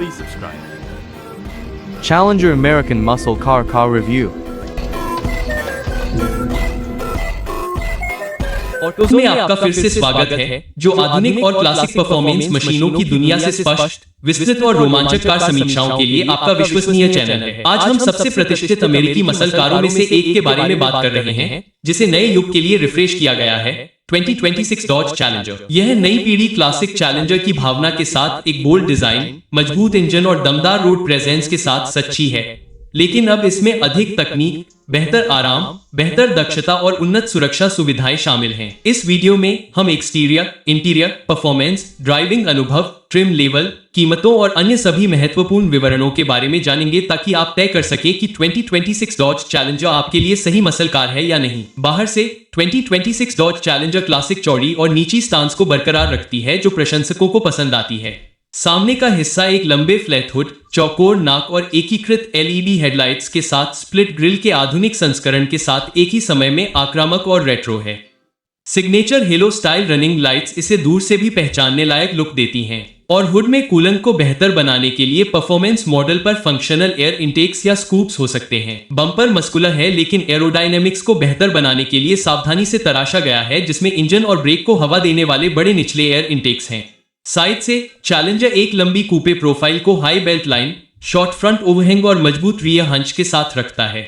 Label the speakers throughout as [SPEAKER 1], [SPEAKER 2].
[SPEAKER 1] Please subscribe.
[SPEAKER 2] Challenger American Muscle Car Review.
[SPEAKER 3] ऑटोज़ोन में आपका फिर से स्वागत है, जो आधुनिक और क्लासिक परफॉर्मेंस मशीनों की दुनिया से स्पष्ट, विस्तृत और रोमांचक समीक्षाओं के लिए आपका विश्वसनीय चैनल है। आज हम सबसे प्रतिष्ठित अमेरिकी मसल कारों में से एक के बारे में बात कर रहे हैं, जिसे नए युग के लिए रिफ्रेश किया गया है, 2026 डॉज चैलेंजर। यह नई पीढ़ी क्लासिक चैलेंजर की भावना के साथ एक बोल्ड डिजाइन, मजबूत इंजन और दमदार रोड प्रेजेंस के साथ सच्ची है, लेकिन अब इसमें अधिक तकनीक, बेहतर आराम, बेहतर दक्षता और उन्नत सुरक्षा सुविधाएं शामिल हैं। इस वीडियो में हम एक्सटीरियर, इंटीरियर, परफॉर्मेंस, ड्राइविंग अनुभव, ट्रिम लेवल, कीमतों और अन्य सभी महत्वपूर्ण विवरणों के बारे में जानेंगे, ताकि आप तय कर सके कि 2026 डॉज चैलेंजर आपके लिए सही मसल कार है या नहीं। बाहर से 2026 डॉज चैलेंजर क्लासिक चौड़ी और नीची स्टांस को बरकरार रखती है, जो प्रशंसकों को पसंद आती है। सामने का हिस्सा एक लंबे फ्लैट हुड, चौकोर नाक और एकीकृत एलईडी हेडलाइट्स के साथ स्प्लिट ग्रिल के आधुनिक संस्करण के साथ एक ही समय में आक्रामक और रेट्रो है। Signature hello style running lights इसे दूर से भी पहचानने लायक लुक देती हैं, और हुड में कूलेंट को बेहतर बनाने के लिए परफॉर्मेंस मॉडल पर फंक्शनल एयर इंटेक्स या स्कूप्स हो सकते हैं। बम्पर मस्कुलर है, लेकिन एरोडायनेमिक्स को बेहतर बनाने के लिए सावधानी से तराशा गया है, जिसमें इंजन और ब्रेक को हवा देने वाले बड़े निचले एयर इंटेक्स हैं। साइड से चैलेंजर एक लंबी कूपे प्रोफाइल को high belt line, short front overhang और मजबूत रियर हंच के साथ रखता है।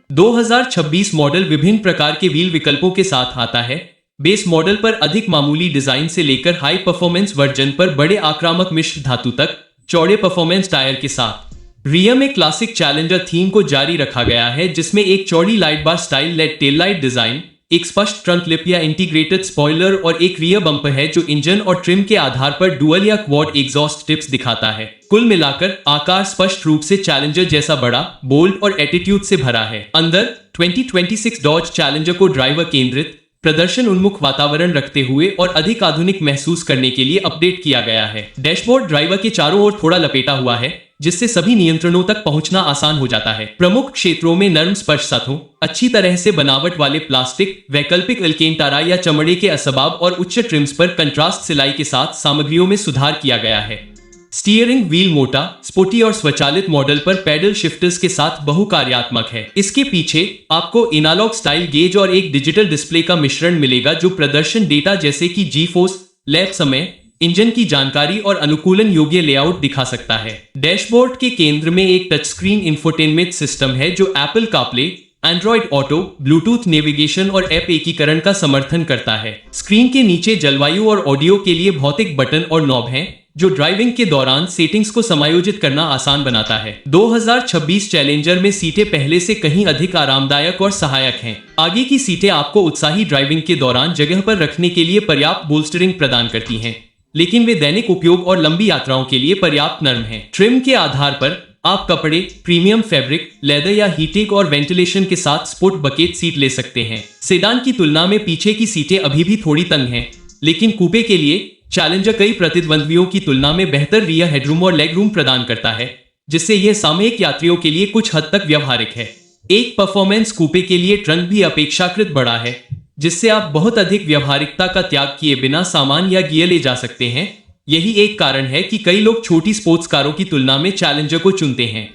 [SPEAKER 3] 2026 मॉडल विभिन्न प्रकार के व्हील विकल्पों के साथ आता है, बेस मॉडल पर अधिक मामूली डिजाइन से लेकर हाई परफॉर्मेंस वर्जन पर बड़े आक्रामक मिश्र धातु तक, चौड़े परफॉर्मेंस टायर के साथ। रियर में क्लासिक चैलेंजर थीम को जारी रखा गया है, जिसमें एक चौड़ी light bar style LED tail light design, एक स्पष्ट ट्रंक लिप या इंटीग्रेटेड स्पॉइलर और एक रियर बम्पर है, जो इंजन और ट्रिम के आधार पर डुअल या क्वाड एग्जॉस्ट टिप्स दिखाता है। कुल मिलाकर आकार स्पष्ट रूप से चैलेंजर जैसा बड़ा, बोल्ड और एटीट्यूड से भरा है। अंदर 2026 डॉज चैलेंजर को ड्राइवर केंद्रित, प्रदर्शन उन्मुख वातावरण रखते हुए और अधिक आधुनिक महसूस करने के लिए अपडेट किया गया है। डैशबोर्ड ड्राइवर के चारों ओर थोड़ा लपेटा हुआ है, जिससे सभी नियंत्रणों तक पहुंचना आसान हो जाता है। प्रमुख क्षेत्रों में नरम स्पर्श सतहों, अच्छी तरह से बनावट वाले प्लास्टिक, वैकल्पिक अल्केंटारा या चमड़े के असबाब और उच्च ट्रिम्स पर कंट्रास्ट सिलाई के साथ सामग्रियों में सुधार किया गया है। स्टीयरिंग व्हील मोटा, स्पोर्टी और स्वचालित मॉडल पर पैडल शिफ्टर्स के साथ बहुकार्यात्मक है। इसके पीछे आपको एनालॉग स्टाइल गेज और एक डिजिटल डिस्प्ले का मिश्रण मिलेगा, जो प्रदर्शन डेटा जैसे कि जी फोर्स, लैप समय, इंजन की जानकारी और अनुकूलन योग्य लेआउट दिखा सकता है। डैशबोर्ड के केंद्र में एक टच स्क्रीन इंफोटेनमेंट सिस्टम है, जो Apple CarPlay, Android auto, Bluetooth navigation और ऐप एकीकरण का समर्थन करता है। स्क्रीन के नीचे जलवायु और ऑडियो के लिए भौतिक बटन और नॉब हैं, जो ड्राइविंग के दौरान सेटिंग्स को समायोजित करना आसान बनाता है। 2026 चैलेंजर में सीटें पहले से कहीं अधिक आरामदायक और सहायक हैं। आगे की सीटें आपको उत्साही ड्राइविंग के दौरान जगह पर रखने के लिए पर्याप्त बोल्स्टरिंग प्रदान करती हैं, लेकिन वे दैनिक उपयोग और लंबी यात्राओं के लिए पर्याप्त नरम हैं। ट्रिम के आधार पर आप कपड़े, प्रीमियम फैब्रिक, लेदर या हीटिंग और वेंटिलेशन के साथ स्पोर्ट बकेट सीट ले सकते हैं। सेडान की तुलना में पीछे की सीटें अभी भी थोड़ी तंग हैं, लेकिन कूपे के लिए चैलेंजर कई प्रतिद्वंद्वियों की तुलना में बेहतर रियर हेडरूम और लेग रूम प्रदान करता है, जिससे यह सामयिक यात्रियों के लिए कुछ हद तक व्यवहारिक है। एक परफॉर्मेंस कूपे के लिए ट्रंक भी अपेक्षाकृत बड़ा है, जिससे आप बहुत अधिक व्यवहारिकता का त्याग किए बिना सामान या गियर ले जा सकते हैं। यही एक कारण है कि कई लोग छोटी स्पोर्ट्स कारों की तुलना में चैलेंजर को चुनते हैं।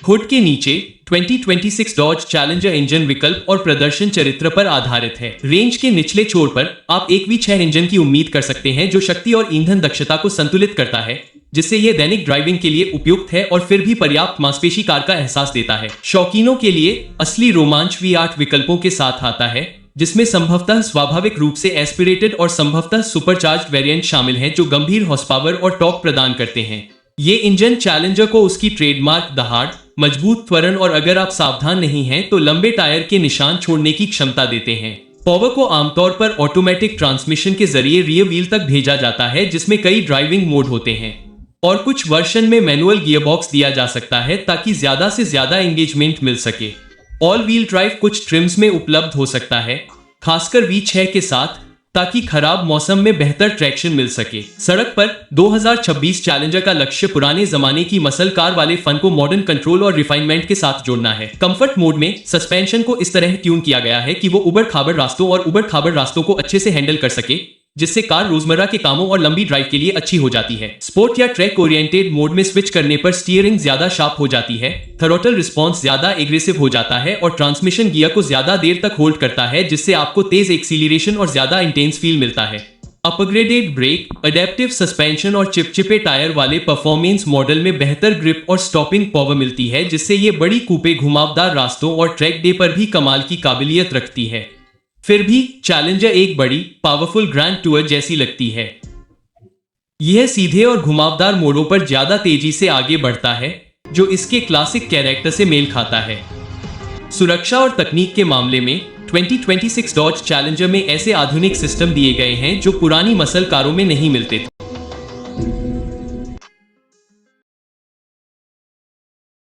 [SPEAKER 3] हुड के नीचे 2026 डॉज चैलेंजर इंजन विकल्प और प्रदर्शन चरित्र पर आधारित है। रेंज के निचले छोर पर आप एक V6 इंजन की उम्मीद कर सकते हैं, जो शक्ति और ईंधन दक्षता को संतुलित करता है, जिससे यह दैनिक ड्राइविंग के लिए उपयुक्त है और फिर भी पर्याप्त मांसपेशी कार का एहसास देता है। शौकीनों के लिए असली रोमांच V8 विकल्पों के साथ आता है, जिसमें संभवतः स्वाभाविक रूप से एस्पिरेटेड और संभवतः सुपरचार्ज्ड वेरिएंट शामिल हैं, जो गंभीर हॉर्स पावर और टॉर्क प्रदान करते हैं। ये इंजन चैलेंजर को उसकी ट्रेडमार्क दहाड़, मजबूत त्वरण और अगर आप सावधान नहीं हैं तो लंबे टायर के निशान छोड़ने की क्षमता देते हैं। पावर को आमतौर पर ऑटोमेटिक ट्रांसमिशन के जरिए रियर व्हील तक भेजा जाता है, जिसमें कई ड्राइविंग मोड होते हैं, और कुछ वर्जन में मैनुअल गियरबॉक्स दिया जा सकता है, ताकि ज्यादा से ज्यादा एंगेजमेंट मिल सके। ऑल व्हील ड्राइव कुछ ट्रिम्स में उपलब्ध हो सकता है, खासकर V6 के साथ, ताकि खराब मौसम में बेहतर ट्रैक्शन मिल सके। सड़क पर 2026 चैलेंजर का लक्ष्य पुराने जमाने की मसल कार वाले फन को मॉडर्न कंट्रोल और रिफाइनमेंट के साथ जोड़ना है। कंफर्ट मोड में सस्पेंशन को इस तरह ट्यून किया गया है कि वो उबड़ खाबड़ रास्तों और उबड़ खाबड़ रास्तों को अच्छे से हैंडल कर सके, जिससे कार रोजमर्रा के कामों और लंबी ड्राइव के लिए अच्छी हो जाती है। स्पोर्ट या ट्रैक ओरिएंटेड मोड में स्विच करने पर स्टीयरिंग ज्यादा शार्प हो जाती है, थ्रॉटल रिस्पॉन्स ज्यादा एग्रेसिव हो जाता है और ट्रांसमिशन गियर को ज्यादा देर तक होल्ड करता है, जिससे आपको तेज एक्सीलरेशन और ज्यादा इंटेंस फील मिलता है। अपग्रेडेड ब्रेक, अडेप्टिव सस्पेंशन और चिपचिपे टायर वाले परफॉर्मेंस मॉडल में बेहतर ग्रिप और स्टॉपिंग पावर मिलती है, जिससे ये बड़ी कूपे घुमावदार रास्तों और ट्रैक डे पर भी कमाल की काबिलियत रखती है। फिर भी चैलेंजर एक बड़ी पावरफुल ग्रैंड टूर जैसी लगती है। यह सीधे और घुमावदार मोड़ों पर ज्यादा तेजी से आगे बढ़ता है, जो इसके क्लासिक कैरेक्टर से मेल खाता है। सुरक्षा और तकनीक के मामले में 2026 डॉज चैलेंजर में ऐसे आधुनिक सिस्टम दिए गए हैं जो पुरानी मसल कारों में नहीं मिलते थे।